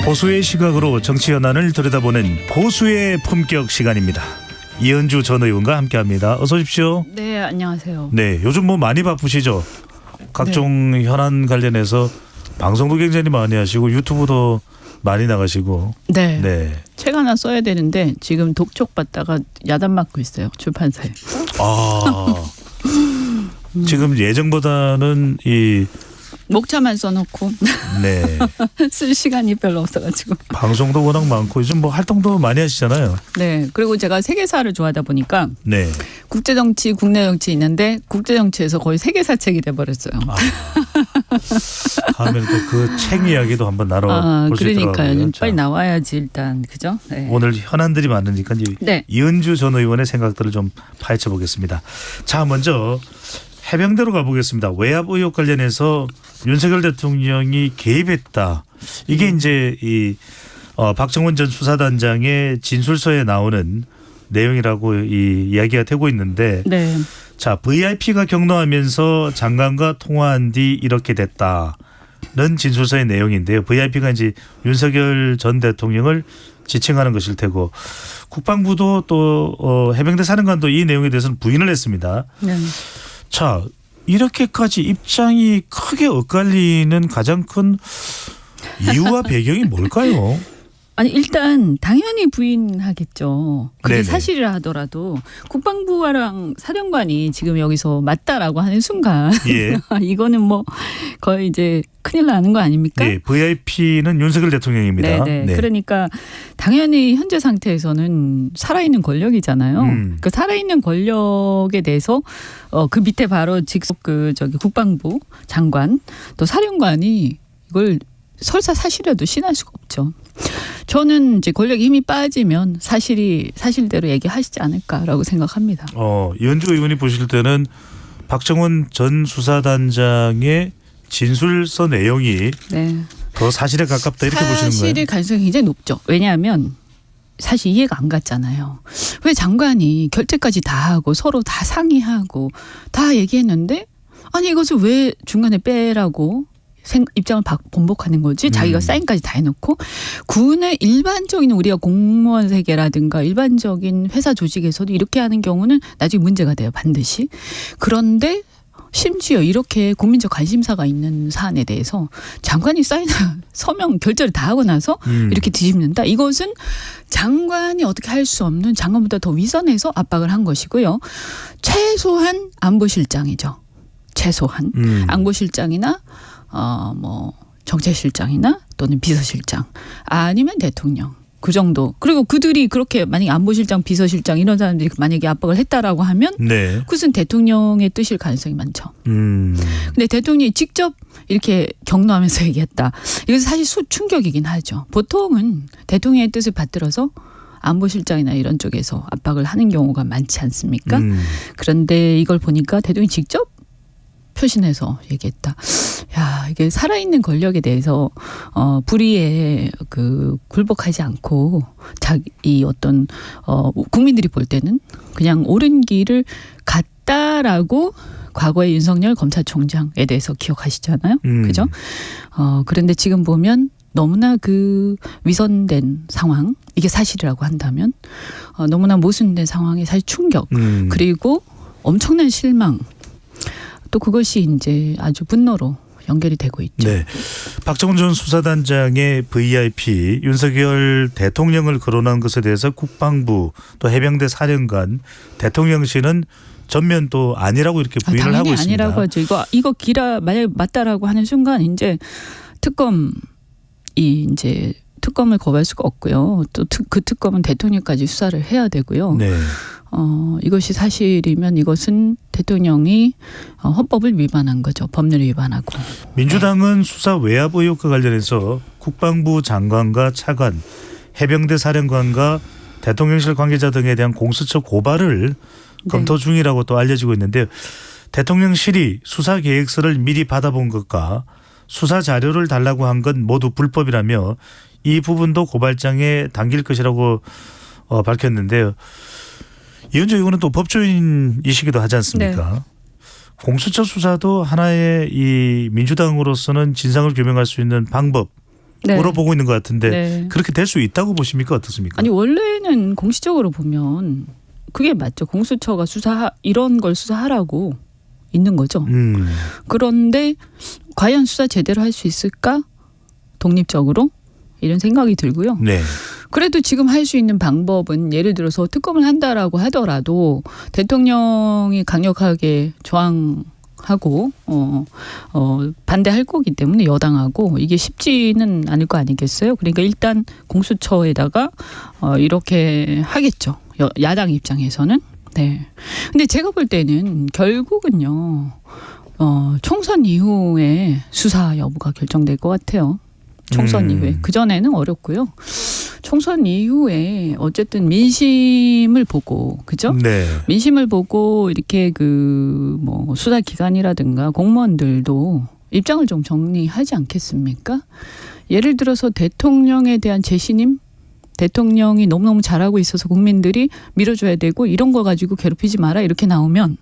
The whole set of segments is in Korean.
보수의 시각으로 정치 현안을 들여다보는 보수의 품격 시간입니다. 이은주 전 의원과 함께합니다. 어서 오십시오. 네, 안녕하세요. 네, 요즘 뭐 많이 바쁘시죠? 각종 현안 관련해서 방송도 굉장히 많이 하시고 유튜브도 많이 나가시고. 네. 네. 책 하나 써야 되는데 지금 독촉 받다가 야단 맞고 있어요. 출판사에. 아. 지금 예정보다는 이 목차만 써놓고 네. 쓸 시간이 별로 없어가지고. 방송도 워낙 많고 요즘 뭐 활동도 많이 하시잖아요. 네. 그리고 제가 세계사를 좋아하다 보니까 네. 국제정치, 국내 정치 있는데 국제정치에서 거의 세계사 책이 돼버렸어요. 다음에 또 그 책 이야기도 한번 나눠볼 수 있더라고요. 그러니까요. 빨리 나와야지 일단. 그죠? 네. 오늘 현안들이 많으니까 이제 네. 이은주 전 의원의 생각들을 좀 파헤쳐 보겠습니다. 자, 먼저 해병대로 가보겠습니다. 외압 의혹 관련해서 윤석열 대통령이 개입했다. 이게 이제 이 박정원 전 수사단장의 진술서에 나오는 내용이라고 이 이야기가 되고 있는데, 네. 자, VIP가 격노하면서 장관과 통화한 뒤 이렇게 됐다는 진술서의 내용인데요. VIP가 이제 윤석열 전 대통령을 지칭하는 것일 테고, 국방부도 또 해병대 사령관도 이 내용에 대해서는 부인을 했습니다. 네. 자, 이렇게까지 입장이 크게 엇갈리는 가장 큰 이유와 배경이 뭘까요? 아니 일단 당연히 부인하겠죠. 그게 네네. 사실이라 하더라도 국방부랑 사령관이 지금 여기서 맞다라고 하는 순간 예. 이거는 뭐 거의 이제 큰일 나는 거 아닙니까? 네, VIP는 윤석열 대통령입니다. 네네. 네. 그러니까 당연히 현재 상태에서는 살아있는 권력이잖아요. 그 살아있는 권력에 대해서 그 밑에 바로 직속 국방부 장관 또 사령관이 이걸 설사 사실이라도 신할 수가 없죠. 저는 이제 권력에 힘이 빠지면 사실이 사실대로 얘기하시지 않을까라고 생각합니다. 이은주 의원이 보실 때는 박정원 전 수사단장의 진술서 내용이 네. 더 사실에 가깝다 이렇게 보시는 거예요? 사실의 가능성이 굉장히 높죠. 왜냐하면 사실 이해가 안 갔잖아요. 왜 장관이 결재까지 다 하고 서로 다 상의하고 다 얘기했는데 아니 이것을 왜 중간에 빼라고 입장을 번복하는 거지. 자기가 사인까지 다 해놓고 군의 일반적인 우리가 공무원 세계라든가 일반적인 회사 조직에서도 이렇게 하는 경우는 나중에 문제가 돼요. 반드시. 그런데 심지어 이렇게 국민적 관심사가 있는 사안에 대해서 장관이 사인 서명 결재를 다 하고 나서 이렇게 뒤집는다. 이것은 장관이 어떻게 할 수 없는 장관보다 더 위선해서 압박을 한 것이고요. 최소한 안보실장이죠. 최소한 안보실장이나 뭐 정책실장이나 또는 비서실장 아니면 대통령 그 정도. 그리고 그들이 그렇게 만약에 안보실장, 비서실장 이런 사람들이 만약에 압박을 했다라고 하면 네. 그것은 대통령의 뜻일 가능성이 많죠. 근데 대통령이 직접 이렇게 격노하면서 얘기했다. 이것은 사실 충격이긴 하죠. 보통은 대통령의 뜻을 받들어서 안보실장이나 이런 쪽에서 압박을 하는 경우가 많지 않습니까? 그런데 이걸 보니까 대통령이 직접 표신해서 얘기했다. 야, 이게 살아있는 권력에 대해서 불의에 굴복하지 않고 이 어떤 국민들이 볼 때는 그냥 옳은 길을 갔다라고 과거의 윤석열 검찰총장에 대해서 기억하시잖아요. 그죠? 그런데 지금 보면 너무나 위선된 상황, 이게 사실이라고 한다면 너무나 모순된 상황에 사실 충격 그리고 엄청난 실망. 또 그것이 이제 아주 분노로 연결이 되고 있죠. 네, 박정원 전 수사단장의 VIP 윤석열 대통령을 거론한 것에 대해서 국방부 또 해병대 사령관 대통령실은 전면 또 아니라고 이렇게 부인을 하고 있습니다. 아니라고 하죠. 이거 기라 만약 맞다라고 하는 순간 이제 특검을 거부할 수가 없고요. 또 그 특검은 대통령까지 수사를 해야 되고요. 네. 이것이 사실이면 이것은 대통령이 헌법을 위반한 거죠. 법률을 위반하고. 민주당은 수사 외압 의혹과 관련해서 국방부 장관과 차관, 해병대 사령관과 대통령실 관계자 등에 대한 공수처 고발을 검토 중이라고 또 알려지고 있는데요. 대통령실이 수사 계획서를 미리 받아본 것과 수사 자료를 달라고 한 건 모두 불법이라며 이 부분도 고발장에 담길 것이라고 밝혔는데요. 이은주 의원은 또 법조인이시기도 하지 않습니까? 네. 공수처 수사도 하나의 이 민주당으로서는 진상을 규명할 수 있는 방법 네. 보고 있는 것 같은데 네. 그렇게 될 수 있다고 보십니까? 어떻습니까? 아니 원래는 공식적으로 보면 그게 맞죠. 공수처가 이런 걸 수사하라고 있는 거죠. 그런데 과연 수사 제대로 할 수 있을까? 독립적으로 이런 생각이 들고요. 네. 그래도 지금 할 수 있는 방법은 예를 들어서 특검을 한다라고 하더라도 대통령이 강력하게 저항하고 반대할 거기 때문에 여당하고 이게 쉽지는 않을 거 아니겠어요. 그러니까 일단 공수처에다가 이렇게 하겠죠. 야당 입장에서는. 네. 근데 제가 볼 때는 결국은요. 총선 이후에 수사 여부가 결정될 것 같아요. 총선 이후에. 그전에는 어렵고요. 총선 이후에 어쨌든 민심을 보고, 그죠? 네. 민심을 보고 이렇게 뭐 수사기관이라든가 공무원들도 입장을 좀 정리하지 않겠습니까? 예를 들어서 대통령에 대한 재신임? 대통령이 너무너무 잘하고 있어서 국민들이 밀어줘야 되고 이런 거 가지고 괴롭히지 마라 이렇게 나오면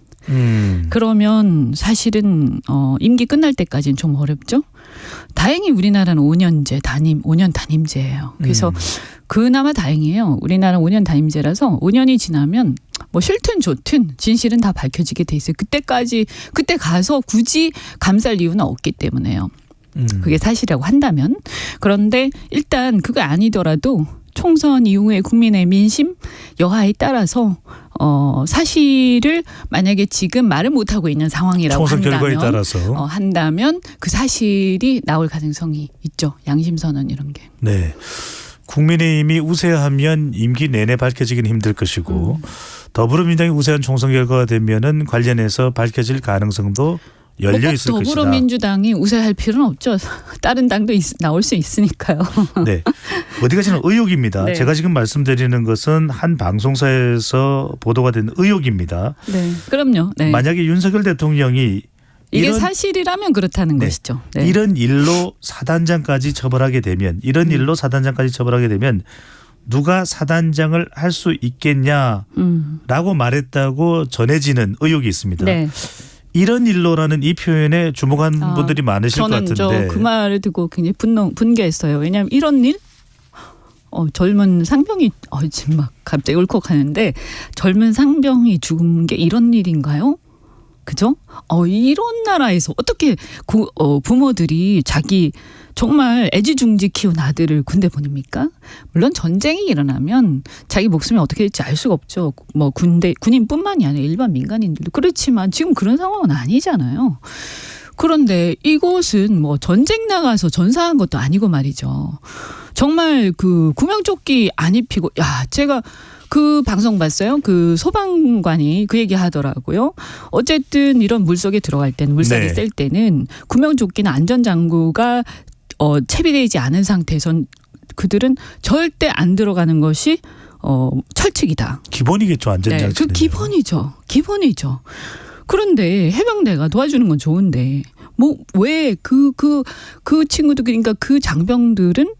그러면 사실은 임기 끝날 때까지는 좀 어렵죠. 다행히 우리나라는 5년 단임제예요. 그래서 그나마 다행이에요. 우리나라는 5년 단임제라서 5년이 지나면 뭐 싫든 좋든 진실은 다 밝혀지게 돼 있어요. 그때 가서 굳이 감쌀 이유는 없기 때문에요. 그게 사실이라고 한다면. 그런데 일단 그게 아니더라도 총선 이후에 국민의 민심 여하에 따라서 사실을 만약에 지금 말을 못하고 있는 상황이라고 총선 결과에 한다면 따라서 한다면 그 사실이 나올 가능성이 있죠. 양심선언 이런 게. 네. 국민의힘이 우세하면 임기 내내 밝혀지기는 힘들 것이고 더불어민주당이 우세한 총선 결과가 되면은 관련해서 밝혀질 가능성도 열려 있을 것이다. 더불어민주당이 우세할 필요는 없죠. 다른 당도 나올 수 있으니까요. 네. 어디까지는 의혹입니다. 네. 제가 지금 말씀드리는 것은 한 방송사에서 보도가 된 의혹입니다. 네, 그럼요. 네. 만약에 윤석열 대통령이 이게 사실이라면 그렇다는 네. 것이죠. 네. 이런 일로 사단장까지 처벌하게 되면 누가 사단장을 할 수 있겠냐라고 말했다고 전해지는 의혹이 있습니다. 네. 이런 일로라는 이 표현에 주목한 분들이 많으실 것 같은데. 저는 그 말을 듣고 굉장히 분개했어요. 왜냐하면 이런 일? 젊은 상병이 지금 막 갑자기 울컥하는데 젊은 상병이 죽은 게 이런 일인가요? 그죠? 이런 나라에서 어떻게 부모들이 자기 정말 애지중지 키운 아들을 군대 보냅니까? 물론 전쟁이 일어나면 자기 목숨이 어떻게 될지 알 수가 없죠. 뭐 군인뿐만이 아니라 일반 민간인들도 그렇지만 지금 그런 상황은 아니잖아요. 그런데 이곳은 뭐 전쟁 나가서 전사한 것도 아니고 말이죠. 정말 구명조끼 안 입히고 제가 그 방송 봤어요. 그 소방관이 그 얘기 하더라고요. 어쨌든 이런 물속에 들어갈 때는 물살이 셀 때는 구명조끼나 안전장구가 채비되지 않은 상태에선 그들은 절대 안 들어가는 것이 철칙이다. 기본이겠죠. 안전장치는. 네, 그 기본이죠. 그런데 해병대가 도와주는 건 좋은데 뭐 왜 그 친구들 그러니까 그 장병들은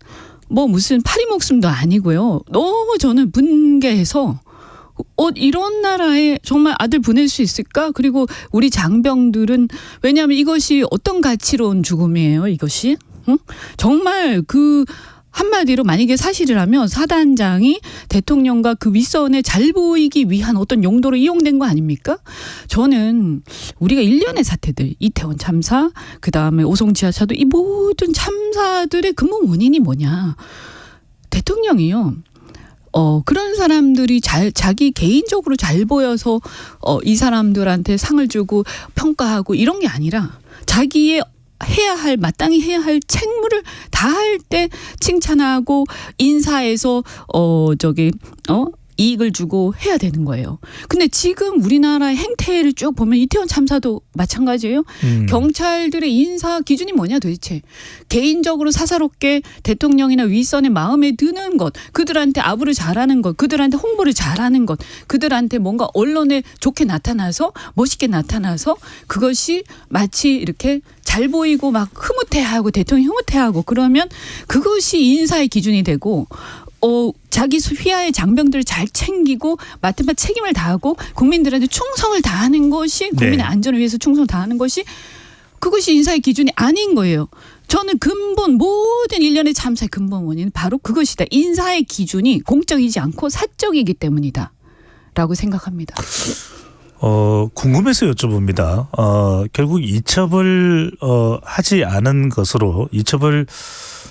뭐 무슨 파리 목숨도 아니고요. 너무 저는 분개해서 이런 나라에 정말 아들 보낼 수 있을까? 그리고 우리 장병들은 왜냐하면 이것이 어떤 가치로운 죽음이에요. 이것이 정말 한마디로 만약에 사실이라면 사단장이 대통령과 그 윗선에 잘 보이기 위한 어떤 용도로 이용된 거 아닙니까? 저는 우리가 일련의 사태들 이태원 참사 그다음에 오송 지하차도 이 모든 참사들의 근본 원인이 뭐냐. 대통령이요. 그런 사람들이 자기 개인적으로 잘 보여서 이 사람들한테 상을 주고 평가하고 이런 게 아니라 자기의 마땅히 해야 할 책무를 다할 때 칭찬하고 인사해서 이익을 주고 해야 되는 거예요. 근데 지금 우리나라의 행태를 쭉 보면 이태원 참사도 마찬가지예요. 경찰들의 인사 기준이 뭐냐 도대체. 개인적으로 사사롭게 대통령이나 윗선의 마음에 드는 것, 그들한테 아부를 잘하는 것, 그들한테 홍보를 잘하는 것, 그들한테 뭔가 언론에 좋게 나타나서 멋있게 나타나서 그것이 마치 이렇게 잘 보이고 막 흐뭇해하고 대통령이 흐뭇해하고 그러면 그것이 인사의 기준이 되고 자기 휘하의 장병들을 잘 챙기고 맡은 바 책임을 다하고 국민들한테 충성을 다하는 것이 국민의 안전을 위해서 충성을 다하는 것이 그것이 인사의 기준이 아닌 거예요. 저는 근본 모든 일련의 참사의 근본 원인은 바로 그것이다. 인사의 기준이 공적이지 않고 사적이기 때문이다. 라고 생각합니다. 궁금해서 여쭤봅니다. 결국 이첩을 하지 않은 것으로 이첩을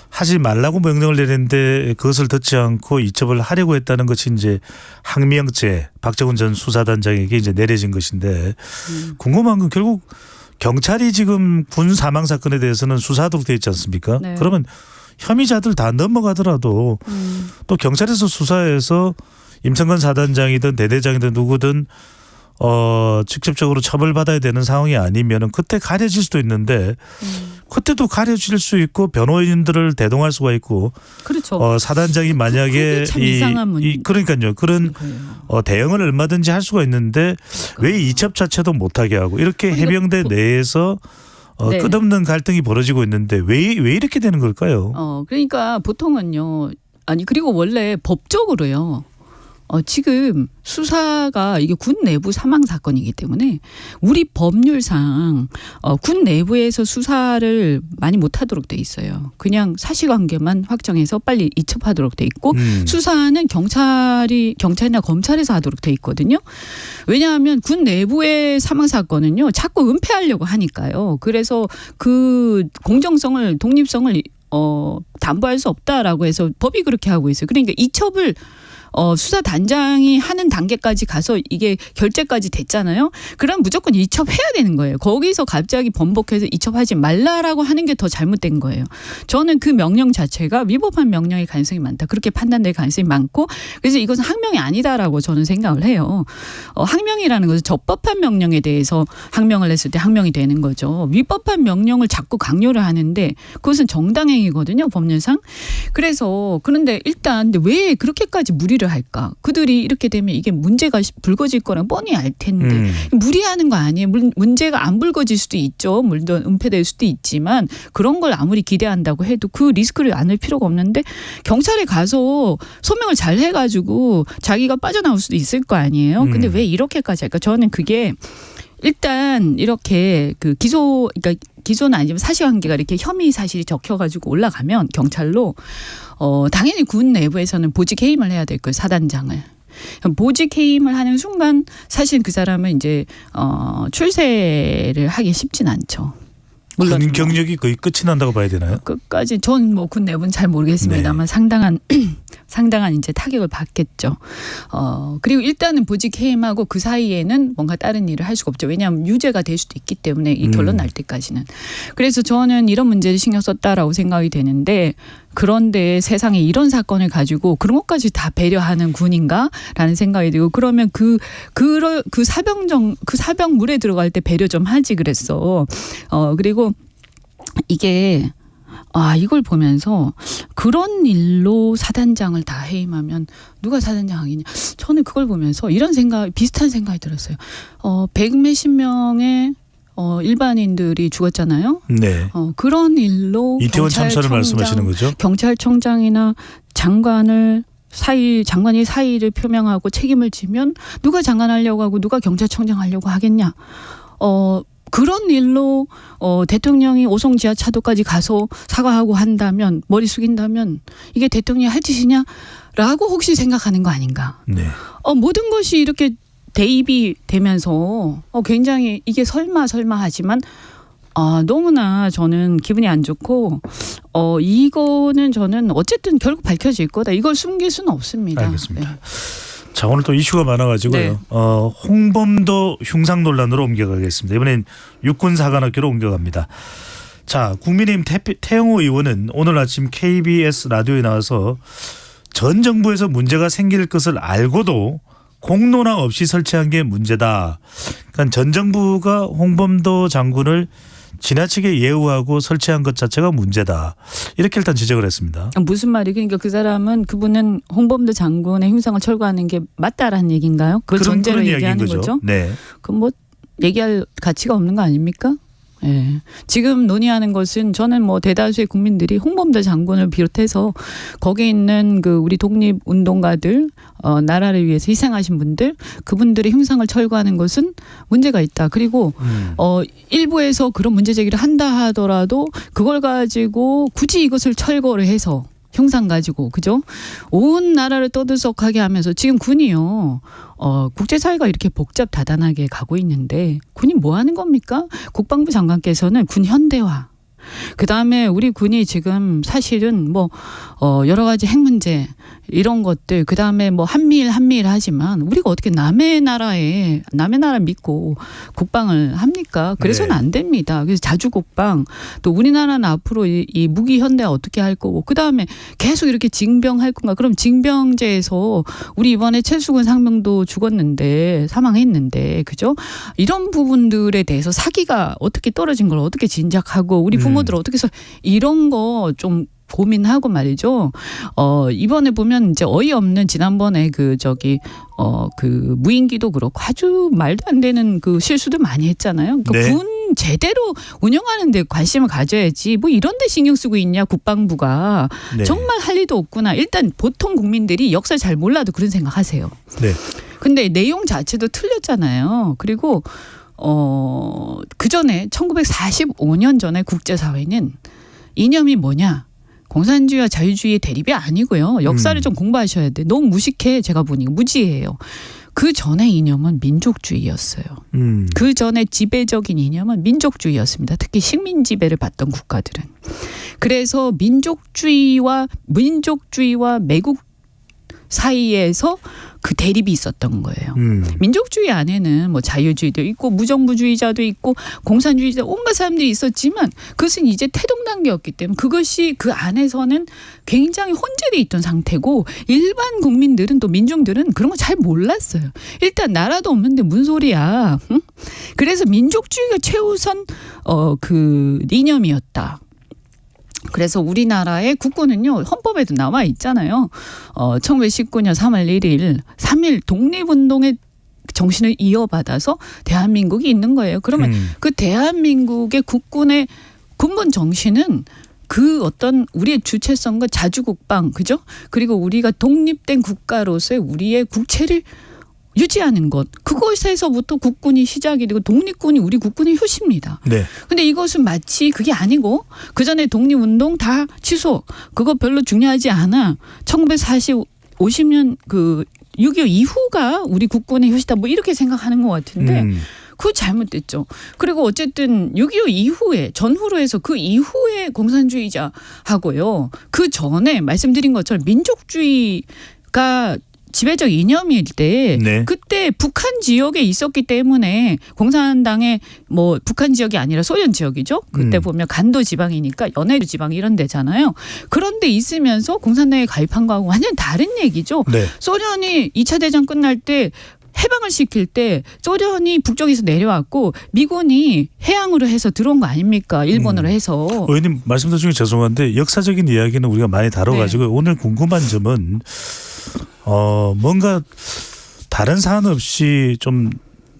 하지 말라고 명령을 내렸는데 그것을 듣지 않고 이첩을 하려고 했다는 것이 이제 항명죄 박정훈 전 수사단장에게 이제 내려진 것인데 궁금한 건 결국 경찰이 지금 군 사망 사건에 대해서는 수사하도록 되어 있지 않습니까? 네. 그러면 혐의자들 다 넘어가더라도 또 경찰에서 수사해서 임성근 사단장이든 대대장이든 누구든 직접적으로 처벌받아야 되는 상황이 아니면은 그때 가려질 수도 있는데 그때도 가려질 수 있고 변호인들을 대동할 수가 있고 그렇죠. 사단장이 만약에 그게 참 이상한 문제. 그러니까요. 그런 거예요. 대응을 얼마든지 할 수가 있는데 왜 이첩 자체도 못하게 하고 이렇게 그러니까 해병대 내에서 네. 끝없는 갈등이 벌어지고 있는데 왜 이렇게 되는 걸까요? 그러니까 보통은요. 아니 그리고 원래 법적으로요. 지금 수사가 이게 군 내부 사망 사건이기 때문에 우리 법률상 군 내부에서 수사를 많이 못하도록 돼 있어요. 그냥 사실관계만 확정해서 빨리 이첩하도록 돼 있고 수사는 경찰이나 검찰에서 하도록 돼 있거든요. 왜냐하면 군 내부의 사망 사건은요 자꾸 은폐하려고 하니까요. 그래서 그 공정성을 독립성을 담보할 수 없다라고 해서 법이 그렇게 하고 있어요. 그러니까 이첩을 수사단장이 하는 단계까지 가서 이게 결재까지 됐잖아요. 그럼 무조건 이첩해야 되는 거예요. 거기서 갑자기 번복해서 이첩하지 말라라고 하는 게 더 잘못된 거예요. 저는 그 명령 자체가 위법한 명령일 가능성이 많다. 그렇게 판단될 가능성이 많고 그래서 이것은 항명이 아니다라고 저는 생각을 해요. 항명이라는 것은 적법한 명령에 대해서 항명을 했을 때 항명이 되는 거죠. 위법한 명령을 자꾸 강요를 하는데 그것은 정당행위거든요. 법률상. 그래서 그런데 일단 근데 왜 그렇게까지 무리를 할까? 그들이 이렇게 되면 이게 문제가 불거질 거랑 뻔히 알 텐데 무리하는 거 아니에요. 문제가 안 불거질 수도 있죠. 물론 은폐될 수도 있지만 그런 걸 아무리 기대한다고 해도 그 리스크를 안을 필요가 없는데 경찰에 가서 소명을 잘 해가지고 자기가 빠져나올 수도 있을 거 아니에요. 근데 왜 이렇게까지 할까? 저는 그게 일단 이렇게 그 그러니까 기소는 아니지만 사실관계가 이렇게 혐의 사실이 적혀가지고 올라가면 경찰로 당연히 군 내부에서는 보직 해임을 해야 될 거예요. 사단장을. 보직 해임을 하는 순간 사실 그 사람은 이제 출세를 하기 쉽진 않죠. 물론 군 경력이 거의 끝이 난다고 봐야 되나요? 끝까지 전 뭐 군 내부는 잘 모르겠습니다만 상당한 이제 타격을 받겠죠. 그리고 일단은 보직 해임하고 그 사이에는 뭔가 다른 일을 할 수가 없죠. 왜냐하면 유죄가 될 수도 있기 때문에 이 결론 날 때까지는. 그래서 저는 이런 문제를 신경 썼다라고 생각이 되는데 그런데 세상에 이런 사건을 가지고 그런 것까지 다 배려하는 군인가라는 생각이 들고 그러면 그 사병물에 들어갈 때 배려 좀 하지 그랬어. 그리고 이게 이걸 보면서 그런 일로 사단장을 다 해임하면 누가 사단장 하겠냐. 저는 그걸 보면서 비슷한 생각이 들었어요. 100몇십 명의 일반인들이 죽었잖아요. 네. 그런 일로 이태원 참사를 말씀하시는 거죠? 경찰청장이나 장관이 사의를 표명하고 책임을 지면 누가 장관 하려고 하고 누가 경찰청장 하려고 하겠냐. 그런 일로 대통령이 오송 지하차도까지 가서 사과하고 한다면 머리 숙인다면 이게 대통령이 할 짓이냐라고 혹시 생각하는 거 아닌가. 네. 모든 것이 이렇게 대입이 되면서 굉장히 이게 설마 하지만 너무나 저는 기분이 안 좋고 이거는 저는 어쨌든 결국 밝혀질 거다. 이걸 숨길 수는 없습니다. 알겠습니다. 네. 자, 오늘 또 이슈가 많아가지고요. 네. 홍범도 흉상 논란으로 옮겨가겠습니다. 이번엔 육군사관학교로 옮겨갑니다. 자, 국민의힘 태영호 의원은 오늘 아침 KBS 라디오에 나와서 전 정부에서 문제가 생길 것을 알고도 공론화 없이 설치한 게 문제다. 그러니까 전 정부가 홍범도 장군을 지나치게 예우하고 설치한 것 자체가 문제다. 이렇게 일단 지적을 했습니다. 무슨 말이 그러니까 그분은 홍범도 장군의 흉상을 철거하는 게 맞다라는 얘기인가요? 그걸 전제로 얘기하는 거죠. 네. 그럼 뭐 얘기할 가치가 없는 거 아닙니까? 예. 지금 논의하는 것은 저는 뭐 대다수의 국민들이 홍범도 장군을 비롯해서 거기에 있는 그 우리 독립운동가들 나라를 위해서 희생하신 분들 그분들의 흉상을 철거하는 것은 문제가 있다. 그리고 일부에서 그런 문제 제기를 한다 하더라도 그걸 가지고 굳이 이것을 철거를 해서 흉상 가지고 그죠? 온 나라를 떠들썩하게 하면서 지금 군이요. 국제사회가 이렇게 복잡다단하게 가고 있는데 군이 뭐 하는 겁니까? 국방부 장관께서는 군 현대화. 그다음에 우리 군이 지금 사실은 뭐 여러 가지 핵 문제 이런 것들 그다음에 뭐 한미일 하지만 우리가 어떻게 남의 나라 믿고 국방을 합니까? 그래서는 네. 안 됩니다. 그래서 자주국방 또 우리나라는 앞으로 이 무기 현대화 어떻게 할 거고 그다음에 계속 이렇게 징병할 건가? 그럼 징병제에서 우리 이번에 최수근 상병도 죽었는데 사망했는데 그죠? 이런 부분들에 대해서 사기가 어떻게 떨어진 걸 어떻게 진작하고 우리 부모들 어떻게 해서 이런 거 좀 고민하고 말이죠. 이번에 보면 이제 어이없는 지난번에 그 무인기도 그렇고 아주 말도 안 되는 그 실수도 많이 했잖아요. 그러니까 네. 군 제대로 운영하는 데 관심을 가져야지 뭐 이런 데 신경 쓰고 있냐 국방부가. 네. 정말 할 일도 없구나. 일단 보통 국민들이 역사를 잘 몰라도 그런 생각하세요. 네. 근데 내용 자체도 틀렸잖아요. 그리고 그 전에 1945년 전에 국제사회는 이념이 뭐냐? 공산주의와 자유주의의 대립이 아니고요. 역사를 좀 공부하셔야 돼. 너무 무식해. 제가 보니까 무지해요. 그 전의 이념은 민족주의였어요. 그 전에 지배적인 이념은 민족주의였습니다. 특히 식민 지배를 받던 국가들은. 그래서 민족주의와 매국 사이에서 그 대립이 있었던 거예요. 민족주의 안에는 뭐 자유주의도 있고 무정부주의자도 있고 공산주의자 온갖 사람들이 있었지만 그것은 이제 태동 단계였기 때문에 그것이 그 안에서는 굉장히 혼재돼 있던 상태고 일반 국민들은 또 민중들은 그런 거 잘 몰랐어요. 일단 나라도 없는데 무슨 소리야. 응? 그래서 민족주의가 최우선 그 이념이었다. 그래서 우리나라의 국군은요 헌법에도 나와 있잖아요. 1919년 3월 1일 3.1 독립운동의 정신을 이어받아서 대한민국이 있는 거예요. 그러면 그 대한민국의 국군의 근본 정신은 그 어떤 우리의 주체성과 자주국방 그죠? 그리고 우리가 독립된 국가로서의 우리의 국체를 유지하는 것. 그것에서부터 국군이 시작이 되고 독립군이 우리 국군의 효시입니다. 네. 근데 이것은 마치 그게 아니고 그전에 독립운동 다 취소. 그거 별로 중요하지 않아. 1950년 그 6.25 이후가 우리 국군의 효시다. 뭐 이렇게 생각하는 것 같은데 그거 잘못됐죠. 그리고 어쨌든 6.25 이후에 전후로 해서 그 이후에 공산주의자하고요. 그 전에 말씀드린 것처럼 민족주의가 지배적 이념일 때 네. 그때 북한 지역에 있었기 때문에 공산당의 뭐 북한 지역이 아니라 소련 지역이죠. 그때 보면 간도 지방이니까 연해주 지방 이런 데잖아요. 그런데 있으면서 공산당에 가입한 거하고 완전 다른 얘기죠. 네. 소련이 2차 대전 끝날 때 해방을 시킬 때 소련이 북쪽에서 내려왔고 미군이 해양으로 해서 들어온 거 아닙니까? 일본으로 해서. 의원님 말씀 도중에 죄송한데 역사적인 이야기는 우리가 많이 다뤄가지고 오늘 궁금한 점은 뭔가 다른 사안 없이 좀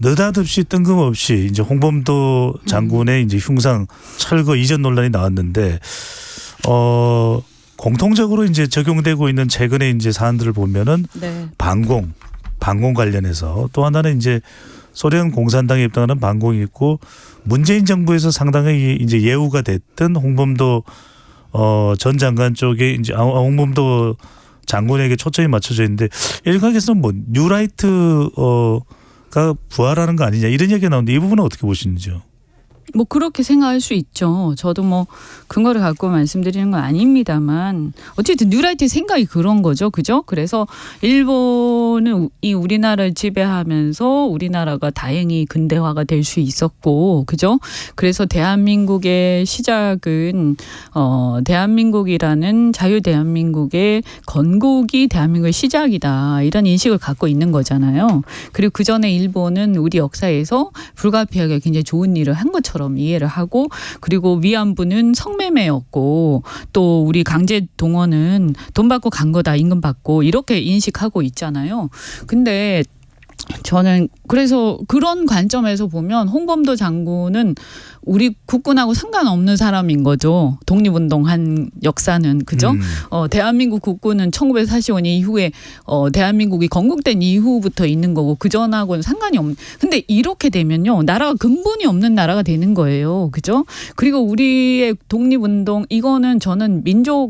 느닷없이 뜬금없이 이제 홍범도 장군의 이제 흉상 철거 이전 논란이 나왔는데 공통적으로 이제 적용되고 있는 최근에 이제 사안들을 보면은 네. 반공 관련해서 또 하나는 이제 소련 공산당에 입당하는 반공이 있고 문재인 정부에서 상당히 이제 예우가 됐던 홍범도 전 장관 쪽에 이제 홍범도 장군에게 초점이 맞춰져 있는데 일각에서는 뭐 뉴라이트가 부활하는 거 아니냐 이런 얘기가 나오는데 이 부분은 어떻게 보시는지요? 뭐 그렇게 생각할 수 있죠. 저도 뭐 근거를 갖고 말씀드리는 건 아닙니다만 어쨌든 뉴라이트의 생각이 그런 거죠. 그죠? 그래서 일본은 이 우리나라를 지배하면서 우리나라가 다행히 근대화가 될 수 있었고 그죠? 그래서 대한민국의 시작은 대한민국이라는 자유 대한민국의 건국이 대한민국의 시작이다. 이런 인식을 갖고 있는 거잖아요. 그리고 그전에 일본은 우리 역사에서 불가피하게 굉장히 좋은 일을 한 것처럼 이해를 하고 그리고 위안부는 성매매였고 또 우리 강제 동원은 돈 받고 간 거다 임금 받고 이렇게 인식하고 있잖아요. 근데 저는 그래서 그런 관점에서 보면 홍범도 장군은 우리 국군하고 상관없는 사람인 거죠. 독립운동한 역사는 그죠? 대한민국 국군은 1945년 이후에 대한민국이 건국된 이후부터 있는 거고 그 전하고는 상관이 없는. 근데 이렇게 되면요, 나라가 근본이 없는 나라가 되는 거예요, 그죠? 그리고 우리의 독립운동 이거는 저는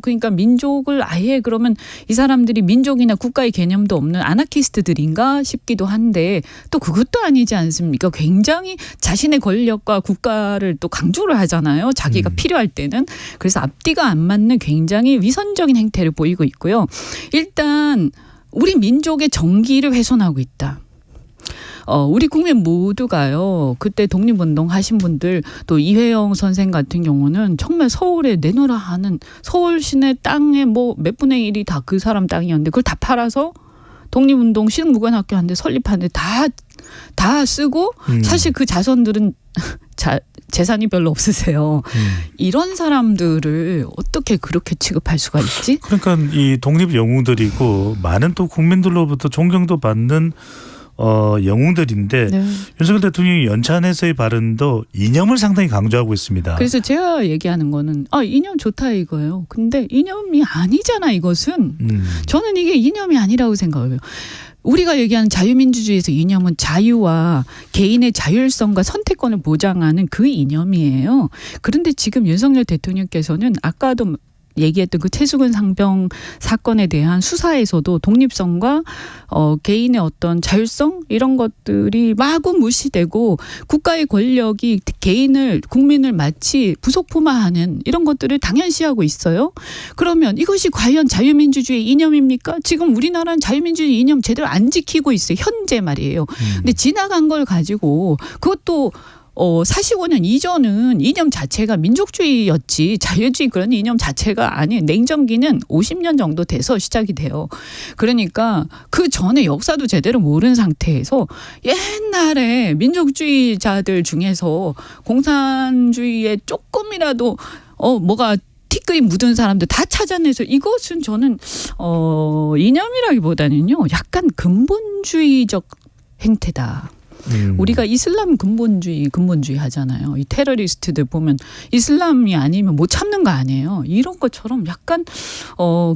그러니까 민족을 아예 그러면 이 사람들이 민족이나 국가의 개념도 없는 아나키스트들인가 싶기도 한데 또 그것도 아니지 않습니까? 굉장히 자신의 권력과 국가를 또 강조를 하잖아요. 자기가 필요할 때는. 그래서 앞뒤가 안 맞는 굉장히 위선적인 행태를 보이고 있고요. 일단 우리 민족의 정기를 훼손하고 있다. 우리 국민 모두가요. 그때 독립운동 하신 분들 또 이회영 선생 같은 경우는 정말 서울에 내놓으라 하는 서울 시내 땅에 뭐 몇 분의 1이 다 그 사람 땅이었는데 그걸 다 팔아서 독립운동 시흥무관학교 한 대 설립하는데 다 쓰고 사실 그 자손들은 재산이 별로 없으세요. 이런 사람들을 어떻게 그렇게 취급할 수가 있지? 그러니까 이 독립 영웅들이고 많은 또 국민들로부터 존경도 받는 영웅들인데 네. 윤석열 대통령이 연찬에서의 발언도 이념을 상당히 강조하고 있습니다. 그래서 제가 얘기하는 거는 이념 좋다 이거예요. 근데 이념이 아니잖아 이것은. 저는 이게 이념이 아니라고 생각해요. 우리가 얘기하는 자유민주주의에서 이념은 자유와 개인의 자율성과 선택권을 보장하는 그 이념이에요. 그런데 지금 윤석열 대통령께서는 아까도 얘기했던 그 최수근 상병 사건에 대한 수사에서도 독립성과 개인의 어떤 자율성 이런 것들이 마구 무시되고 국가의 권력이 국민을 마치 부속품화하는 이런 것들을 당연시하고 있어요. 그러면 이것이 과연 자유민주주의 이념입니까? 지금 우리나라는 자유민주주의 이념 제대로 안 지키고 있어요. 현재 말이에요. 근데 지나간 걸 가지고 그것도 45년 이전은 이념 자체가 민족주의였지 자유주의 그런 이념 자체가 아니에요. 냉정기는 50년 정도 돼서 시작이 돼요. 그러니까 그 전에 역사도 제대로 모르는 상태에서 옛날에 민족주의자들 중에서 공산주의에 조금이라도 뭐가 티끌이 묻은 사람들 다 찾아내서 이것은 저는 이념이라기보다는요 약간 근본주의적 행태다. 우리가 이슬람 근본주의 하잖아요. 이 테러리스트들 보면 이슬람이 아니면 못 참는 거 아니에요. 이런 것처럼 약간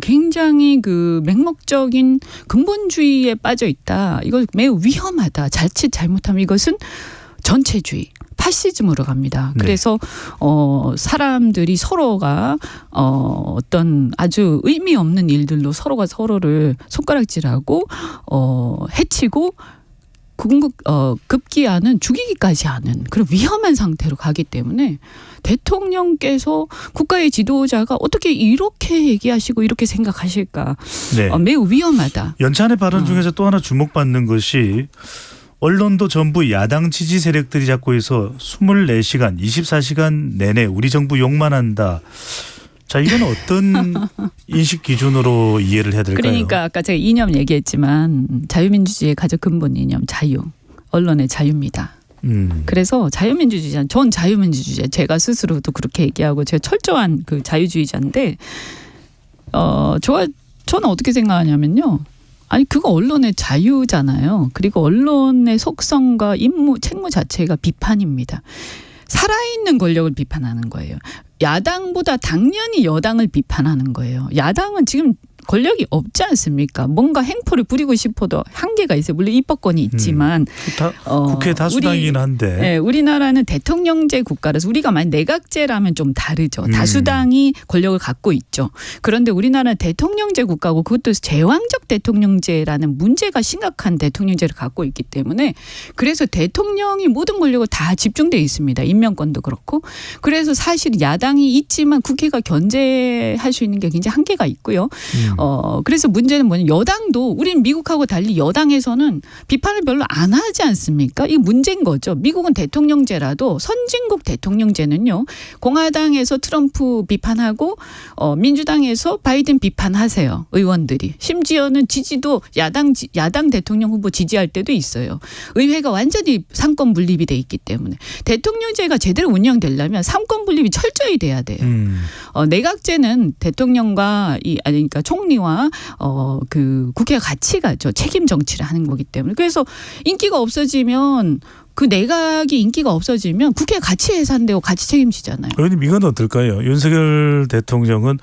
굉장히 그 맹목적인 근본주의에 빠져 있다. 이거 매우 위험하다. 자칫 잘못하면 이것은 전체주의. 파시즘으로 갑니다. 네. 그래서 사람들이 서로가 어떤 아주 의미 없는 일들로 서로가 서로를 손가락질하고 해치고 급기야는 죽이기까지 하는 그런 위험한 상태로 가기 때문에 대통령께서 국가의 지도자가 어떻게 이렇게 얘기하시고 이렇게 생각하실까. 네. 매우 위험하다. 연찬의 발언 중에서 또 하나 주목받는 것이 언론도 전부 야당 지지 세력들이 잡고 있어 24시간 24시간 내내 우리 정부 욕만 한다. 자, 이건 어떤 인식 기준으로 이해를 해야 될까요? 그러니까 아까 제가 이념 얘기했지만 자유민주주의의 가장 근본 이념 자유. 언론의 자유입니다. 그래서 자유민주주의자, 전 자유민주주의자, 제가 스스로도 그렇게 얘기하고 제가 철저한 그 자유주의자인데 저는 어떻게 생각하냐면요. 아니 그거 언론의 자유잖아요. 그리고 언론의 속성과 책무 자체가 비판입니다. 살아있는 권력을 비판하는 거예요. 야당보다 당연히 여당을 비판하는 거예요. 야당은 지금 권력이 없지 않습니까? 뭔가 행포를 부리고 싶어도 한계가 있어요. 물론 입법권이 있지만 국회 다수당이긴 한데. 네, 우리나라는 대통령제 국가라서 우리가 만약 내각제라면 좀 다르죠. 다수당이 권력을 갖고 있죠. 그런데 우리나라는 대통령제 국가고 그것도 제왕적 대통령제라는 문제가 심각한 대통령제를 갖고 있기 때문에 그래서 대통령이 모든 권력을 다 집중돼 있습니다. 임명권도 그렇고. 그래서 사실 야당이 있지만 국회가 견제할 수 있는 게 굉장히 한계가 있고요. 그래서 문제는 뭐냐면 여당도 우리는 미국하고 달리 여당에서는 비판을 별로 안 하지 않습니까? 이게 문제인 거죠. 미국은 대통령제라도 선진국 대통령제는요. 공화당에서 트럼프 비판하고 민주당에서 바이든 비판하세요. 의원들이. 심지어는 지지도 야당 대통령 후보 지지할 때도 있어요. 의회가 완전히 상권 분립이 돼 있기 때문에. 대통령제가 제대로 운영되려면 상권 분립이 철저히 돼야 돼요. 내각제는 대통령과 그러니까 총리와 그 국회가 같이 가죠. 책임 정치를 정치를 하는 거기 때문에. 그래서 인기가 없어지면 그 내각이 인기가 없어지면 국회가 같이 해산되고 같이 책임지잖아요. 의원님 이건 어떨까요? 윤석열 대통령은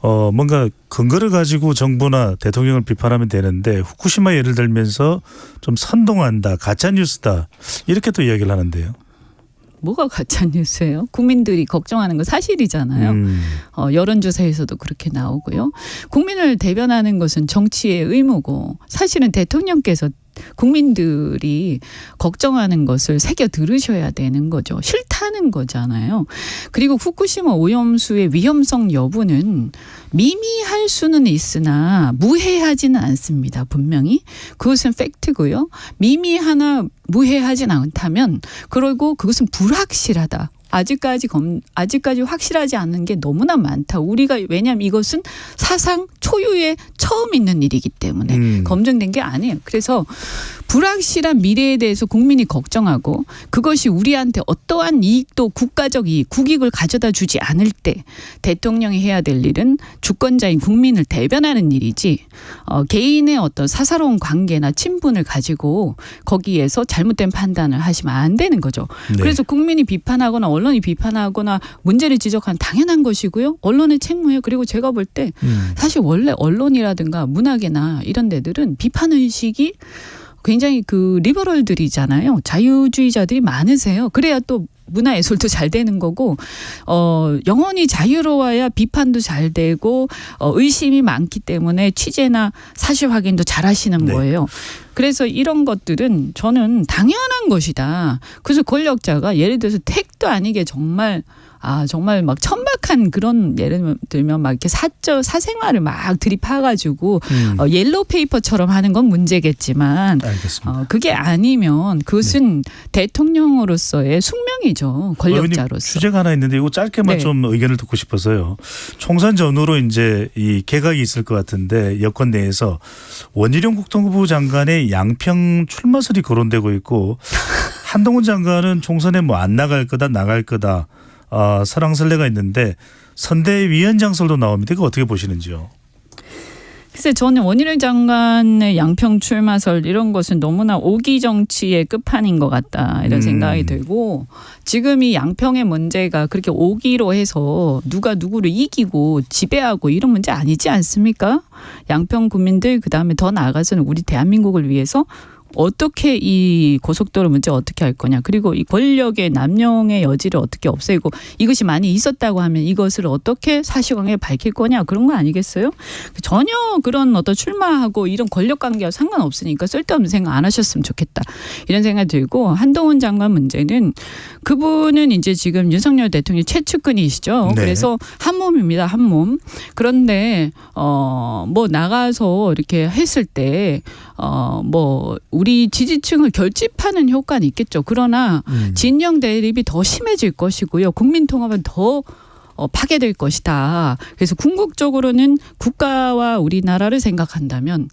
뭔가 근거를 가지고 정부나 대통령을 비판하면 되는데 후쿠시마 예를 들면서 좀 선동한다, 가짜 뉴스다 이렇게 또 이야기를 하는데요. 뭐가 가짜 뉴스예요? 국민들이 걱정하는 거 사실이잖아요. 여론조사에서도 그렇게 나오고요. 국민을 대변하는 것은 정치의 의무고 사실은 대통령께서 국민들이 걱정하는 것을 새겨 들으셔야 되는 거죠. 싫다는 거잖아요. 그리고 후쿠시마 오염수의 위험성 여부는 미미할 수는 있으나 무해하지는 않습니다. 분명히. 그것은 팩트고요. 미미하나 무해하진 않다면 그리고 그것은 불확실하다. 아직까지 확실하지 않은 게 너무나 많다. 우리가 왜냐하면 이것은 사상 초유의 처음 있는 일이기 때문에 검증된 게 아니에요. 그래서 불확실한 미래에 대해서 국민이 걱정하고 그것이 우리한테 어떠한 이익도 국가적 이익, 국익을 가져다 주지 않을 때 대통령이 해야 될 일은 주권자인 국민을 대변하는 일이지 개인의 어떤 사사로운 관계나 친분을 가지고 거기에서 잘못된 판단을 하시면 안 되는 거죠. 네. 그래서 국민이 비판하거나 언론이 비판하거나 문제를 지적하는 당연한 것이고요. 언론의 책무예요. 그리고 제가 볼 때 사실 원래 언론이라든가 문학이나 이런 데들은 비판의식이 굉장히 그 리버럴들이잖아요. 자유주의자들이 많으세요. 그래야 또 문화예술도 잘 되는 거고 영혼이 자유로워야 비판도 잘 되고 의심이 많기 때문에 취재나 사실 확인도 잘 하시는 네. 거예요. 그래서 이런 것들은 저는 당연한 것이다. 그래서 권력자가 예를 들어서 택도 아니게 정말 막 천박한 그런 예를 들면 막 이렇게 사생활을 막 들이파가지고 옐로우 페이퍼처럼 하는 건 문제겠지만 알겠습니다. 그게 아니면 그것은 대통령으로서의 숙명이죠. 권력자로서. 주제가 하나 있는데 이거 짧게만 네. 좀 의견을 듣고 싶어서요. 총선 전후로 이제 이 개각이 있을 것 같은데 여권 내에서 원희룡 국토부 장관의 양평 출마설이 거론되고 있고 한동훈 장관은 총선에 뭐 안 나갈 거다 나갈 거다. 설왕설래가 있는데 선대위원장설도 나옵니다. 이거 어떻게 보시는지요? 글쎄 저는 원희룡 장관의 양평 출마설 이런 것은 너무나 오기 정치의 끝판인 것 같다 이런 생각이 들고 지금 이 양평의 문제가 그렇게 오기로 해서 누가 누구를 이기고 지배하고 이런 문제 아니지 않습니까? 양평 국민들 그다음에 더 나아가서는 우리 대한민국을 위해서 어떻게 이 고속도로 문제 어떻게 할 거냐. 그리고 이 권력의 남용의 여지를 어떻게 없애고 이것이 많이 있었다고 하면 이것을 어떻게 사실관계에 밝힐 거냐. 그런 거 아니겠어요? 전혀 그런 어떤 출마하고 이런 권력관계와 상관없으니까 쓸데없는 생각 안 하셨으면 좋겠다. 이런 생각이 들고 한동훈 장관 문제는 그분은 이제 지금 윤석열 대통령 최측근이시죠. 네. 그래서 한 몸입니다. 한 몸. 그런데 뭐 나가서 이렇게 했을 때 뭐 우리 지지층을 결집하는 효과는 있겠죠. 그러나 진영 대립이 더 심해질 것이고요. 국민 통합은 더 파괴될 것이다. 그래서 궁극적으로는 국가와 우리나라를 생각한다면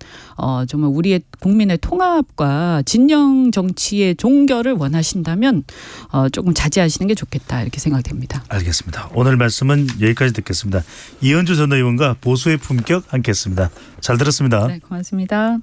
정말 우리의 국민의 통합과 진영 정치의 종결을 원하신다면 조금 자제하시는 게 좋겠다 이렇게 생각됩니다. 알겠습니다. 오늘 말씀은 여기까지 듣겠습니다. 이현주 전 의원과 보수의 품격 함께했습니다. 잘 들었습니다. 네, 고맙습니다.